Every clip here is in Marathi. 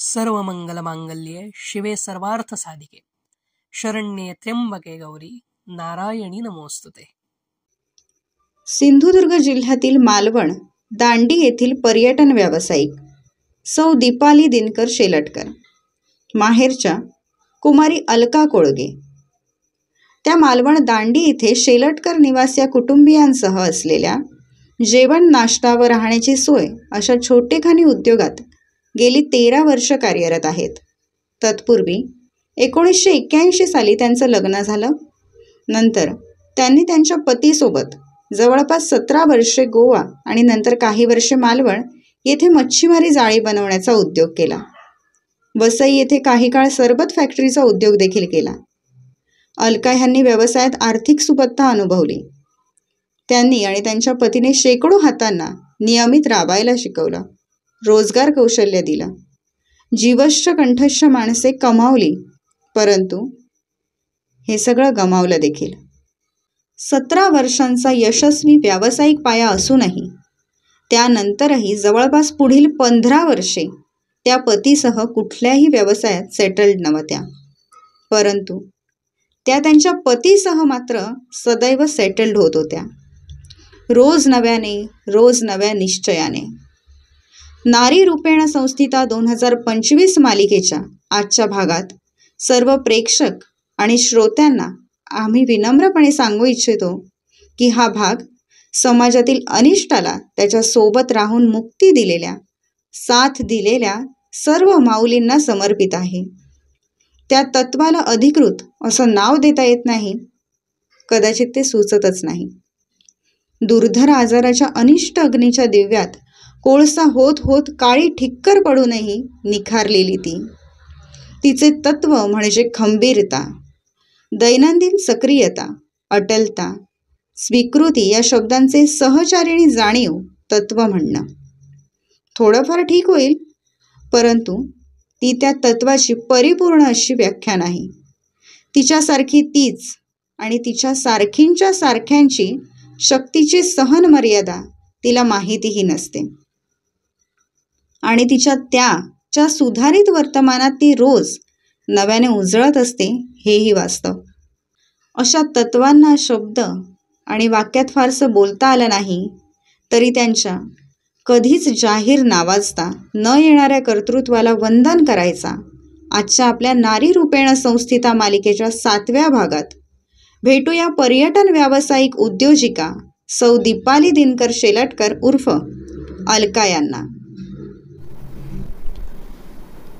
सर्वमंगलमांगल्ये शिवे सर्वार्थ साधिके शरण्ये त्र्यंबके गौरी नारायणी नमोस्तुते। सिंधुदुर्ग जिल्ह्यातील मालवण दांडी येथील पर्यटन व्यावसायिक सौ दीपाली दिनकर शेलटकर, माहेरच्या कुमारी अलका कोळगे, त्या मालवण दांडी येथे शेलटकर निवास या कुटुंबियांसह असलेल्या जेवण नाश्ता व राहण्याची सोय अशा छोटेखानी उद्योगात गेली 13 वर्ष कार्यरत आहेत। तत्पूर्वी 1981 साली त्यांचं लग्न झालं। नंतर त्यांनी त्यांच्या पतीसोबत जवळपास 17 वर्षे गोवा आणि नंतर काही वर्षे मालवण येथे मच्छीमारी जाळी बनवण्याचा उद्योग केला। वसई येथे काही काळ सरबत फॅक्टरीचा उद्योग देखील केला। अलका यांनी व्यवसायात आर्थिक सुबत्ता अनुभवली। त्यांनी आणि त्यांच्या पतीने शेकडो हातांना नियमित राबायला शिकवलं, रोजगार कौशल्य दिलं, जीवश्च कंठस्थ माणसे कमावली, परंतु हे सगळं गमावलं देखील। 17 वर्षांचा यशस्वी व्यावसायिक पाया असूनही त्यानंतरही जवळपास पुढील 15 वर्षे त्या पतीसह कुठल्याही व्यवसायात सेटल्ड नव्हत्या, परंतु त्या त्यांच्या पतीसह मात्र सदैव सेटल्ड होत होत्या। रोज नव्या निश्चयाने। नारी रूपेण संस्थिता 2025 मालिकेच्या आजच्या भागात सर्व प्रेक्षक आणि श्रोत्यांना आम्ही विनम्रपणे सांगू इच्छितो की हा भाग समाजातील अनिष्टाला त्याच्या सोबत राहून मुक्ती दिलेल्या, साथ दिलेल्या सर्व माऊलींना समर्पित आहे। त्या तत्वाला अधिकृत असं नाव देता येत नाही, कदाचित ते सुचतच नाही। दुर्धर आजाराच्या अनिष्ट अग्नीच्या दिव्यात कोळसा होत होत काळी ठिक्कर पडूनही निखारलेली तिचे तत्व म्हणजे खंबीरता, दैनंदिन सक्रियता, अटलता, स्वीकृती या शब्दांचे सहचारिणी जाणीव तत्व म्हणणं। थोडंफार ठीक होईल, परंतु ती त्या तत्वाची परिपूर्ण अशी व्याख्या नाही। तिच्यासारखी तीच आणि तिच्या सारखींच्या सारख्यांची शक्तीची सहन मर्यादा तिला माहितीही नसते आणि तिच्या सुधारित वर्तमानात ती रोज नव्याने उजळत असते, हेही वास्तव। अशा तत्वांना शब्द आणि वाक्यात फारसं बोलता आलं नाही, तरी त्यांच्या कधीच जाहीर नावाजता न येणाऱ्या कर्तृत्वाला वंदन करायचा आजच्या आपल्या नारी रूपेण संस्थिता मालिकेच्या 7व्या भागात भेटूया पर्यटन व्यावसायिक उद्योजिका सौ दीपाली दिनकर शेलटकर उर्फ अलका यांना।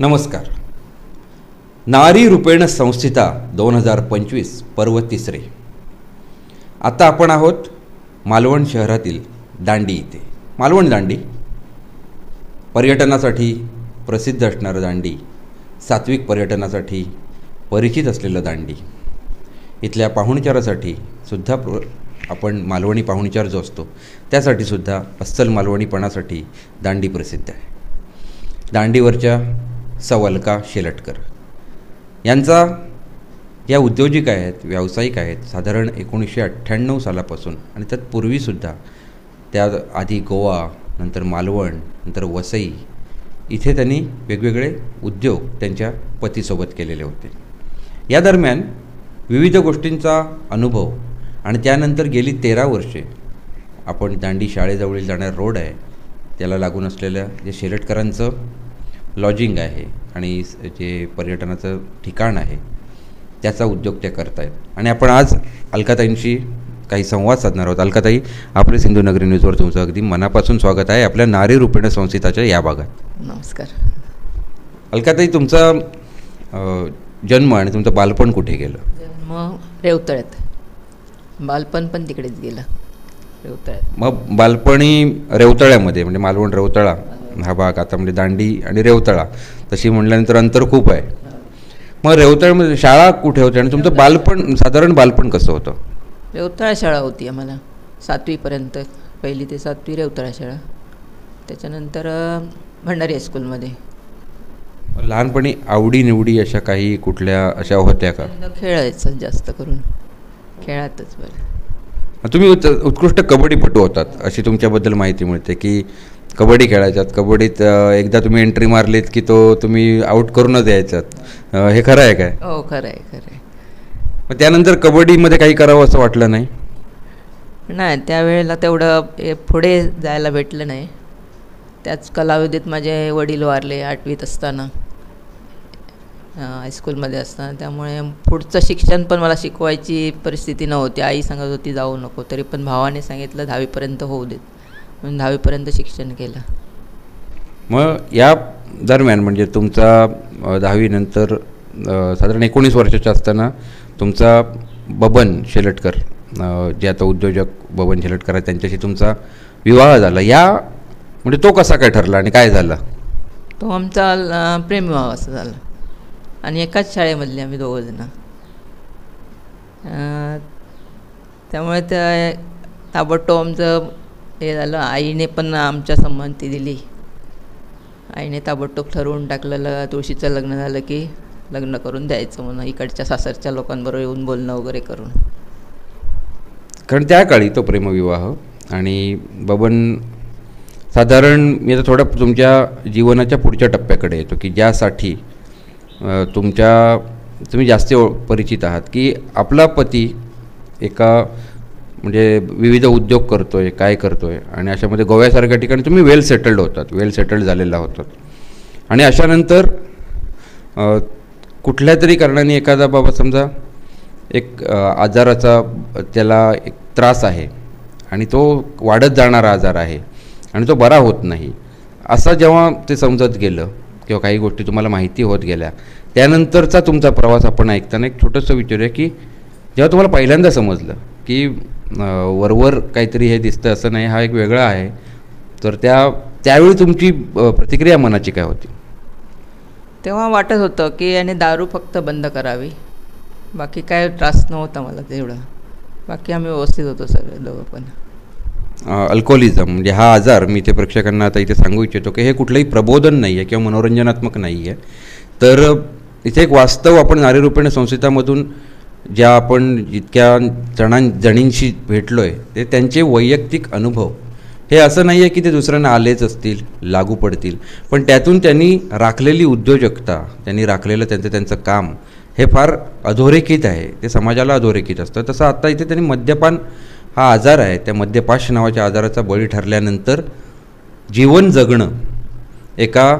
नमस्कार। नारी रूपेण संस्थिता 2025 पर्व 3। आता आपण आहोत मालवण शहरातील दांडी इथे। मालवण दांडी पर्यटनासाठी प्रसिद्ध असणारं दांडी, सात्विक पर्यटनासाठी परिचित असलेलं दांडी, इथल्या पाहुणचारासाठी सुद्धा आपण मालवणी पाहुणचार जो असतो त्यासाठी सुद्धा अस्सल मालवणीपणासाठी दांडी प्रसिद्ध आहे। दांडीवरच्या सौ अलका शेलटकर यांचा या उद्योजिका आहेत, व्यावसायिक आहेत। साधारण 1998 सालापासून आणि तत्पूर्वीसुद्धा त्या आधी गोवा, नंतर मालवण, नंतर वसई इथे त्यांनी वेगवेगळे उद्योग त्यांच्या पतीसोबत केलेले होते। या दरम्यान विविध गोष्टींचा अनुभव आणि त्यानंतर गेली 13 वर्षे आपण दांडी शाळेजवळील जाणारा रोड आहे त्याला लागून असलेलं जे शेलटकरांचं लॉजिंग आहे आणि जे पर्यटनाचं ठिकाण आहे त्याचा उद्योग ते करत आहेत। आणि आपण आज अलकाताईंशी काही संवाद साधणार आहोत। अलकाताई, आपले सिंधुनगरी न्यूजवर तुमचं अगदी मनापासून स्वागत आहे आपल्या नारी रूपेण संस्थिताच्या या भागात। नमस्कार। अलकाताई, तुमचा जन्म आणि तुमचं बालपण कुठे गेलं? जन्म रेवतळ्यात, बालपण पण तिकडेच गेलं, रेवतळ्यात। मग बालपणी रेवतळ्यामध्ये म्हणजे मालवण रेवतळा हा भाग, आता म्हणजे दांडी आणि रेवतळा तशी म्हटल्यानंतर अंतर खूप आहे। मग रेवतळ्यामध्ये शाळा कुठे होती आणि तुमचं बालपण, साधारण बालपण कसं होतं? रेवतळा शाळा होती आम्हाला 7वीपर्यंत, 1ली ते 7वी रेवतळा शाळा, त्याच्यानंतर भंडारी हायस्कूलमध्ये। लहानपणी आवडीनिवडी अशा काही कुठल्या अशा होत्या का? खेळायचं जास्त करून, खेळातच बरं। तुम्ही उत्कृष्ट कबड्डीपटू होतात अशी तुमच्याबद्दल माहिती मिळते की कबड्डी खेळायच्यात. कबड्डीत एकदा तुम्ही एंट्री मारलीत की तो तुम्ही आऊट करूनच यायच्यात. हे खरं आहे काय? हो, खरं आहे, खरं आहे. मग त्यानंतर कबड्डीमध्ये काही करावं असं वाटलं नाही? नाही, त्यावेळेला तेवढं पुढे जायला भेटलं नाही. त्याच कालावधीत माझे वडील वारले 8वीत असताना, हायस्कूलमध्ये असताना. त्यामुळे पुढचं शिक्षण पण मला शिकवायची परिस्थिती नव्हती. आई सांगत होती जाऊ नको, तरी पण भावाने सांगितलं 10वीपर्यंत होऊ देत, म्हणून 10वीपर्यंत शिक्षण केलं. मग या दरम्यान म्हणजे तुमचा 10वी नंतर साधारण 19 वर्षाच्या असताना तुमचा बबन शेलटकर, जे आता उद्योजक बबन शेलटकर आहेत, त्यांच्याशी तुमचा विवाह झाला. म्हणजे तो कसा काय ठरला आणि काय झालं? तो आमचा प्रेमविवाह असं झाला आणि एकाच शाळेमधले आम्ही दोघंजणं. त्यामुळे त्या ताबडतोब आमचं हे झालं. आईने पण आमच्या संमती दिली. आईने ताबडतोब ठरवून टाकलेलं तुळशीचं लग्न झालं की लग्न करून द्यायचं म्हणून, इकडच्या सासरच्या लोकांबरोबर येऊन बोलणं वगैरे करून. कारण त्या काळी तो प्रेमविवाह आणि बबन साधारण, मी आता थोडं तुमच्या जीवनाच्या पुढच्या टप्प्याकडे येतो की ज्यासाठी तुम्ही जास्त परिचित आहात, की आपला पती एका म्हणजे विविध उद्योग करतो आहे, काय करतो आहे, आणि अशामध्ये गोव्यासारख्या ठिकाणी तुम्ही वेल सेटल्ड झालेला होतात. आणि अशानंतर कुठल्या तरी कारणाने एखादा बाबा समजा एक आजाराचा त्याला एक त्रास आहे आणि तो वाढत जाणारा आजार आहे आणि तो बरा होत नाही, असं जेव्हा ते समजत गेलं किंवा काही गोष्टी तुम्हाला माहिती होत गेल्या, त्यानंतरचा तुमचा प्रवास आपण ऐकताना एक छोटंसं विचारूया की जेव्हा तुम्हाला पहिल्यांदा समजलं की वरवर काहीतरी हे दिसतं असं नाही, हा एक वेगळा आहे, तर त्यावेळी तुमची प्रतिक्रिया मनाची काय होती? तेव्हा वाटत होतं की याने दारू फक्त बंद करावी, बाकी काय त्रास नव्हता मला तेवढा. बाकी आम्ही व्यवस्थित होतो सगळे दोघं पण. अल्कोहोलिझम म्हणजे हा आजार, मी ते प्रेक्षकांना आता इथे सांगू इच्छितो की हे कुठलंही प्रबोधन नाही आहे किंवा मनोरंजनात्मक नाही आहे. तर इथे एक वास्तव आपण नारीरूपेण संस्थितामधून ज्या आपण जितक्या जणींशी भेटलो आहे ते त्यांचे वैयक्तिक अनुभव, हे असं नाही आहे की ते दुसऱ्यांना आलेच असतील, लागू पडतील, पण त्यातून त्यांनी राखलेली उद्योजकता, त्यांनी राखलेलं त्यांचं काम हे फार अधोरेखित आहे, ते समाजाला अधोरेखित असतं. तसं आत्ता इथे त्यांनी मद्यपान हा आजार आहे, त्या मद्यपाश नावाच्या आजाराचा बळी ठरल्यानंतर जीवन जगणं एका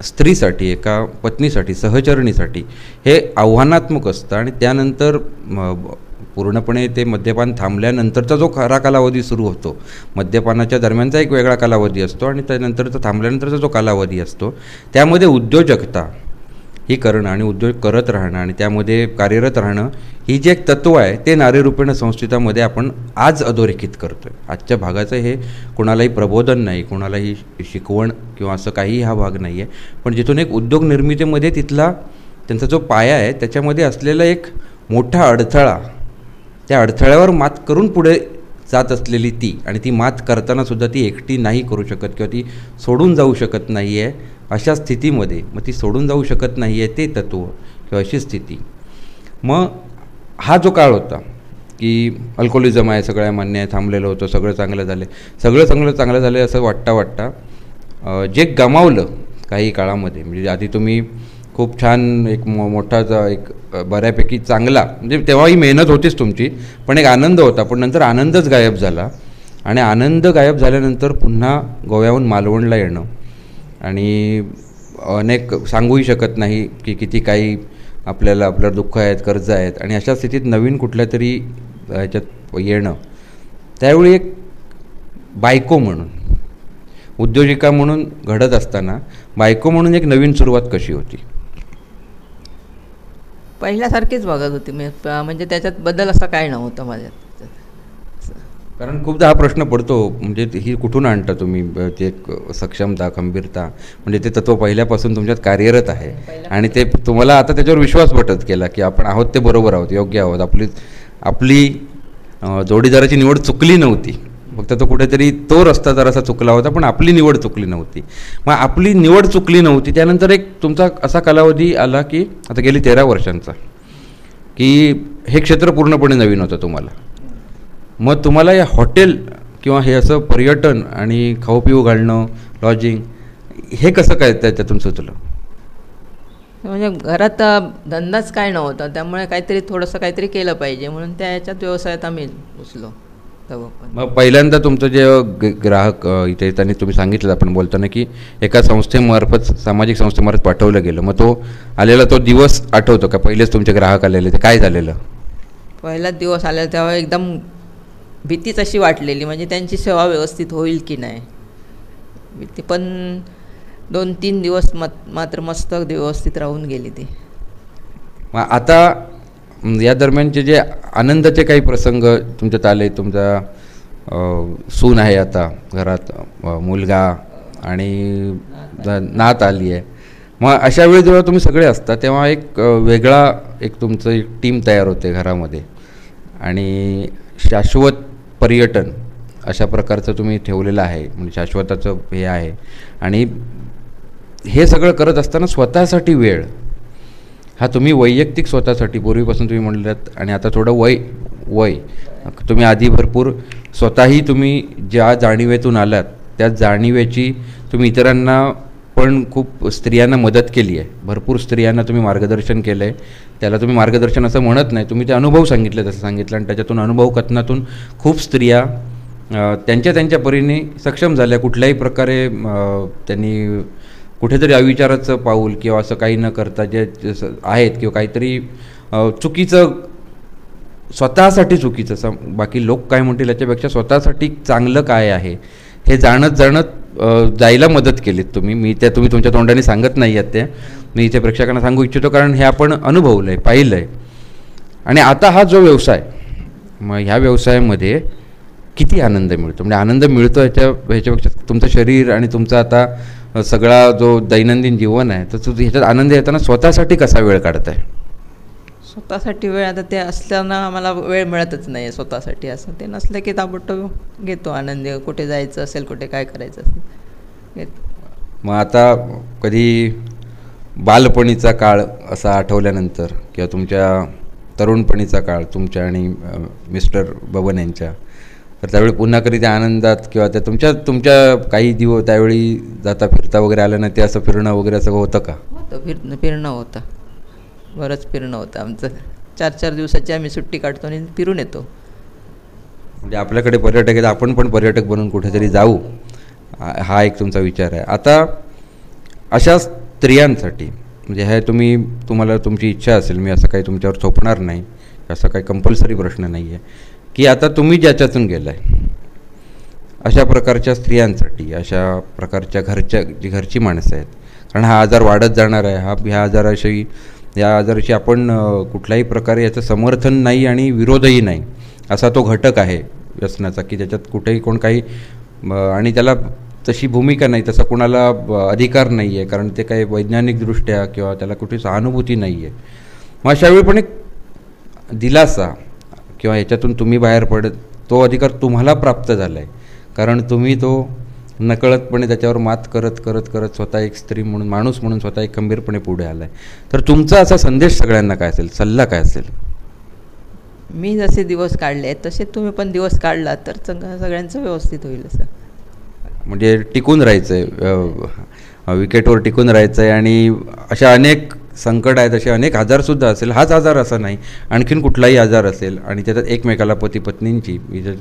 स्त्रीसाठी, एका पत्नीसाठी, सहचरणीसाठी हे आव्हानात्मक असतं. आणि त्यानंतर पूर्णपणे ते मद्यपान थांबल्यानंतरचा जो खरा कालावधी सुरू होतो, मद्यपानाच्या दरम्यानचा एक वेगळा कालावधी असतो आणि त्यानंतरचा थांबल्यानंतरचा जो कालावधी असतो, त्यामध्ये उद्योजकता ही करणं आणि उद्योग करत राहणं आणि त्यामध्ये कार्यरत राहणं, ही जी एक तत्त्व आहे ते नारीरूपेण संस्थितामध्ये आपण आज अधोरेखित करतो आहे. आजच्या भागाचं हे कोणालाही प्रबोधन नाही, कोणालाही शिकवण किंवा असं काहीही हा भाग नाही आहे, पण जिथून एक उद्योग निर्मितीमध्ये त्यांचा जो पाया आहे त्याच्यामध्ये असलेला एक मोठा अडथळा, त्या अडथळ्यावर मात करून पुढे जात असलेली ती, आणि ती मात करतानासुद्धा ती एकटी नाही करू शकत किंवा ती सोडून जाऊ शकत नाही आहे. अशा स्थितीमध्ये मग ती सोडून जाऊ शकत नाही आहे ते तत्त्व किंवा अशी स्थिती. मग हा जो काळ होता की अल्कोहोलिझम आहे, सगळ्या मान्य आहे, थांबलेलं होतं, सगळं चांगलं झालं असं वाटता जे गमावलं काही काळामध्ये, म्हणजे आधी तुम्ही खूप छान एक मोठा एक बऱ्यापैकी चांगला, म्हणजे तेव्हाही मेहनत होतीच तुमची, पण एक आनंद होता, पण नंतर आनंदच गायब झाला. आणि आनंद गायब झाल्यानंतर पुन्हा गोव्याहून मालवणला येणं, आणि अनेक सांगूही शकत नाही की किती काही आपल्याला दुःख आहेत, कर्ज आहेत, आणि अशा स्थितीत नवीन कुठल्या तरी ह्याच्यात येणं, त्यावेळी एक बायको म्हणून, उद्योजिका म्हणून घडत असताना बायको म्हणून एक नवीन सुरुवात कशी होती? पहिल्यासारखीच बघत होती मी, म्हणजे त्याच्यात बदल असा काय नव्हता माझ्यात. कारण खूपदा हा प्रश्न पडतो, म्हणजे ही कुठून आणता तुम्ही ते एक सक्षमता, खंबीरता, म्हणजे ते तत्त्व पहिल्यापासून तुमच्यात कार्यरत आहे आणि ते तुम्हाला आता त्याच्यावर विश्वास पटत गेला की आपण आहोत ते बरोबर आहोत, योग्य आहोत, आपली जोडीदाराची निवड चुकली नव्हती, फक्त तो कुठेतरी तो रस्ता जरासा चुकला होता, पण आपली निवड चुकली नव्हती. मग आपली निवड चुकली नव्हती, त्यानंतर एक तुमचा असा कालावधी आला की आता गेली 13 वर्षांचा, की हे क्षेत्र पूर्णपणे नवीन होतं तुम्हाला. मग तुम्हाला हे हॉटेल किंवा हे असं पर्यटन आणि खाऊ पिऊ घालणं, लॉजिंग, हे कसं काय त्याच्यातून सुचलं? म्हणजे घरात धंदाच काय नव्हता, त्यामुळे काहीतरी थोडंसं काहीतरी केलं पाहिजे म्हणून त्या ह्याच्यात व्यवसायात आम्ही घुसलो तेव्हा पण. मग पहिल्यांदा तुमचं जे ग्राहक इथे येताना तुम्ही सांगितलं आपण बोलताना की एका संस्थेमार्फत, सामाजिक संस्थेमार्फत पाठवलं गेलं, मग तो आलेला तो दिवस आठवतो का? पहिलेच तुमचे ग्राहक आलेले, ते काय झालेलं? पहिलाच दिवस आलेला तेव्हा एकदम भीतीच अशी वाटलेली, म्हणजे त्यांची सेवा व्यवस्थित होईल की नाही भीती. पण 2-3 दिवस मात्र मस्त व्यवस्थित राहून गेली ती. मग आता या दरम्यानचे जे आनंदाचे काही प्रसंग तुमच्यात आले, तुमचा सून आहे आता घरात, मुलगा आणि नात आली आहे, मग अशा वेळी जेव्हा तुम्ही सगळे असता तेव्हा एक वेगळा एक तुमचं एक टीम तयार होते घरामध्ये, आणि शाश्वत पर्यटन अशा प्रकारचं तुम्ही ठेवलेलं आहे, म्हणजे शाश्वताचं हे आहे. आणि हे सगळं करत असताना स्वतःसाठी वेळ हा तुम्ही वैयक्तिक स्वतःसाठी पूर्वीपासून तुम्ही म्हणलात, आणि आता थोडं वय तुम्ही आधी भरपूर स्वतःही तुम्ही ज्या जाणीवेतून आलात त्या जाणीवेची तुम्ही इतरांना पण खूप स्त्रियांना मदत केली आहे, भरपूर स्त्रियांना तुम्ही मार्गदर्शन केलं आहे. त्याला तुम्ही मार्गदर्शन असं म्हणत नाही, तुम्ही ते अनुभव सांगितले तसं सांगितलं, आणि त्याच्यातून अनुभव कथनातून खूप स्त्रिया त्यांच्या परीने सक्षम झाल्या. कुठल्याही प्रकारे त्यांनी कुठेतरी अविचाराचं पाऊल किंवा असं काही न करता जे आहेत किंवा काहीतरी चुकीचं, स्वतःसाठी चुकीचं, बाकी लोक काय म्हणतील याच्यापेक्षा स्वतःसाठी चांगलं काय आहे हे जाणत जायला मदत केलीत तुम्ही. तुम्ही तुमच्या तोंडाने सांगत नाही आहेत त्या, मी इथे प्रेक्षकांना सांगू इच्छितो, कारण हे आपण अनुभवलं आहे, पाहिलं आहे. आणि आता हा जो व्यवसाय, मग ह्या व्यवसायामध्ये किती आनंद मिळतो, म्हणजे आनंद मिळतो ह्याच्यापेक्षा तुमचं शरीर आणि तुमचा आता सगळा जो दैनंदिन जीवन आहे तर ह्याच्यात आनंद येताना स्वतःसाठी कसा वेळ काढताय? स्वतःसाठी वेळ आता ते असल्यानं आम्हाला वेळ मिळतच नाही स्वतःसाठी. असं ते नसलं की ताबडतोब घेतो आनंद, कुठे जायचं असेल, कुठे काय करायचं असेल घेतो. मग आता कधी बालपणीचा काळ असा आठवल्यानंतर किंवा तुमच्या तरुणपणीचा काळ तुमच्या आणि मिस्टर बबन यांच्या, तर त्यावेळी पुन्हा कधी त्या आनंदात किंवा त्या तुमच्या काही दिवस त्यावेळी जाता फिरता वगैरे आलं ना, ते असं फिरणं वगैरे असं होतं का? फिरणं होतं, बरंच फिरणं होतं आमचं. 4-4 दिवसाची आम्ही सुट्टी काढतो आणि फिरून येतो. म्हणजे आपल्याकडे पर्यटक आहेत, आपण पण पर्यटक बनून कुठेतरी जाऊ, हा एक तुमचा विचार आहे. आता अशा स्त्रियांसाठी म्हणजे हे तुम्हाला तुमची इच्छा असेल, मी असं काही तुमच्यावर थोपणार नाही, असं काही कंपल्सरी प्रश्न नाही आहे की आता तुम्ही ज्याच्यातून गेला आहे अशा प्रकारच्या स्त्रियांसाठी, अशा प्रकारच्या जी घरची माणसं आहेत, कारण हा आजार वाढत जाणार आहे, या आजाराशी आपण कुठल्याही प्रकारे याचं समर्थन नाही आणि विरोधही नाही, असा तो घटक आहे व्यसनाचा की ज्याच्यात कुठेही कोण काही आणि त्याला तशी भूमिका नाही, तसा कोणाला अधिकार नाही आहे, कारण ते काही वैज्ञानिकदृष्ट्या किंवा त्याला कुठे सहानुभूती नाही आहे. मग अशावेळी पण एक दिलासा किंवा याच्यातून तुम्ही बाहेर पडत तो अधिकार तुम्हाला प्राप्त झाला आहे, कारण तुम्ही तो नकळतपणे त्याच्यावर मात करत करत करत स्वतः एक स्त्री म्हणून, माणूस म्हणून स्वतः एक खंबीरपणे पुढे आला आहे. तर तुमचा असा संदेश सगळ्यांना काय असेल, सल्ला काय असेल? मी जसे दिवस काढले आहेत तसे तुम्ही पण दिवस काढला तर सगळ्यांचं व्यवस्थित होईल. असं म्हणजे टिकून राहायचं आहे, विकेटवर टिकून राहायचं आहे. आणि अशा अनेक संकट आहेत, असे अनेक आजारसुद्धा असेल, हाच आजार असा नाही, आणखीन कुठलाही आजार असेल, आणि त्याच्यात एकमेकाला पती पत्नींची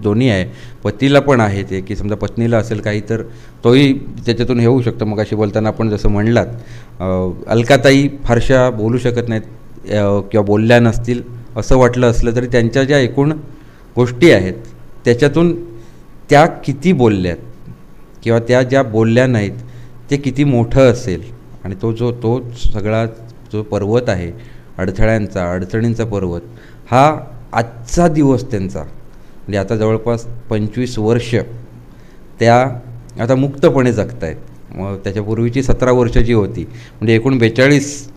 दोन्ही आहे, पतीला पण आहे ते की समजा पत्नीला असेल काही तर तोही त्याच्यातून हे होऊ शकतं. मग अशी बोलताना आपण जसं म्हणलात, अलकाताई फारशा बोलू शकत नाहीत किंवा बोलल्या नसतील असं वाटलं असलं तरी त्यांच्या ज्या एकूण गोष्टी आहेत त्याच्यातून त्या किती बोलल्यात किंवा त्या ज्या बोलल्या नाहीत ते किती मोठं असेल. आणि तो सगळा जो पर्वत आहे अडथळ्यांचा, अडचणींचा पर्वत, हा आजचा दिवस त्यांचा, म्हणजे आता जवळपास 25 वर्ष त्या आता मुक्तपणे जगतायत. मग त्याच्यापूर्वीची 17 वर्ष जी होती, म्हणजे एकूण 42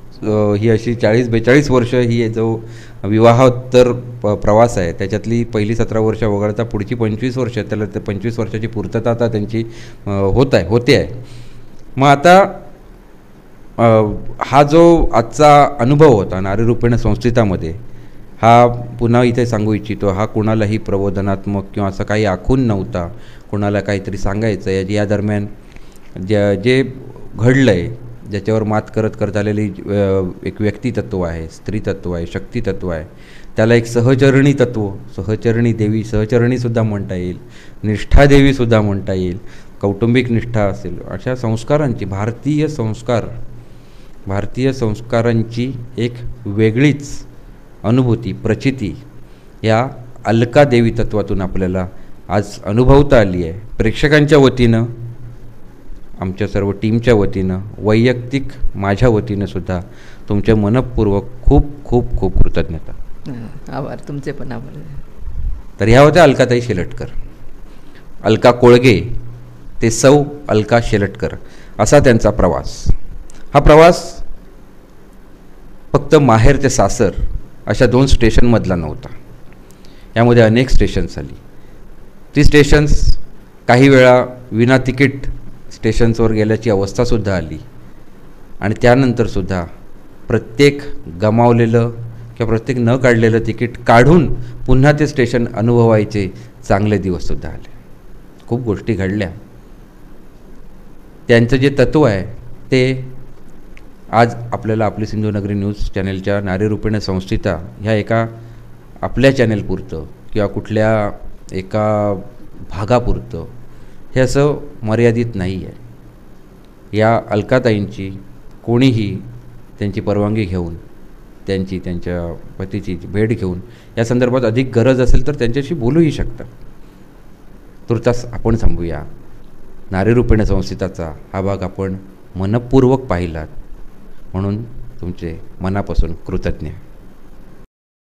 ही अशी 40-42 वर्ष ही जो विवाहोत्तर प्रवास आहे त्याच्यातली पहिली 17 वर्ष वगळता पुढची 25 वर्ष, त्याला ते 25 वर्षाची पूर्तता आता त्यांची होते आहे. मग आता हा जो आजचा अनुभव होता नारीरूपेण संस्थितामध्ये, हा पुन्हा इथे सांगू इच्छितो, हा कुणालाही प्रबोधनात्मक किंवा असं काही आखून नव्हता, कुणाला काहीतरी सांगायचं. या दरम्यान जे घडलं आहे, ज्याच्यावर मात करत करत आलेली एक व्यक्तितत्व आहे, स्त्रीतत्व आहे, शक्तितत्व आहे, त्याला एक सहचरणी तत्व, सहचरणी देवी, सहचरणीसुद्धा म्हणता येईल, निष्ठा देवीसुद्धा म्हणता येईल, कौटुंबिक निष्ठा असेल, अशा संस्कारांची, भारतीय संस्कारांची एक वेगळीच अनुभूती, प्रचिती या अलका देवी तत्वातून आपल्याला आज अनुभवता आली आहे. प्रेक्षकांच्या वतीनं, आमच्या सर्व टीमच्या वतीनं, वैयक्तिक माझ्या वतीनं सुद्धा तुमचे मनःपूर्वक खूप खूप खूप कृतज्ञता. आभार, तुमचे पण आभार. तर ह्या होत्या अलकाताई शेलटकर. अलका कोळगे ते सौ अलका शेलटकर असा त्यांचा प्रवास. हा प्रवास फक्त माहेर ते सासर अशा 2 स्टेशनमधला नव्हता. यामध्ये अनेक स्टेशन्स आली. ती स्टेशन्स काही वेळा विना तिकीट स्टेशन्सवर गेल्याची अवस्थासुद्धा आली. आणि त्यानंतरसुद्धा प्रत्येक गमावलेलं किंवा प्रत्येक न काढलेलं तिकीट काढून पुन्हा ते स्टेशन अनुभवायचे चांगले दिवससुद्धा आले. खूप गोष्टी घडल्या. त्यांचं जे तत्त्व आहे ते आज आपल्याला आपली सिंधुनगरी न्यूज चॅनेलच्या नारीरूपिणी संस्थिता ह्या एका आपल्या चॅनेलपुरतं किंवा कुठल्या एका भागापुरतं हे असं मर्यादित नाही आहे. या अलकाताईंची कोणीही त्यांची परवानगी घेऊन, त्यांच्या पतीची भेट घेऊन या संदर्भात अधिक गरज असेल तर त्यांच्याशी बोलूही शकतात. तुर्तास आपण थांबूया. नारीरूपिणी संस्थिताचा हा भाग आपण मनःपूर्वक पाहिलात म्हणून तुमचे मनापासून कृतज्ञ.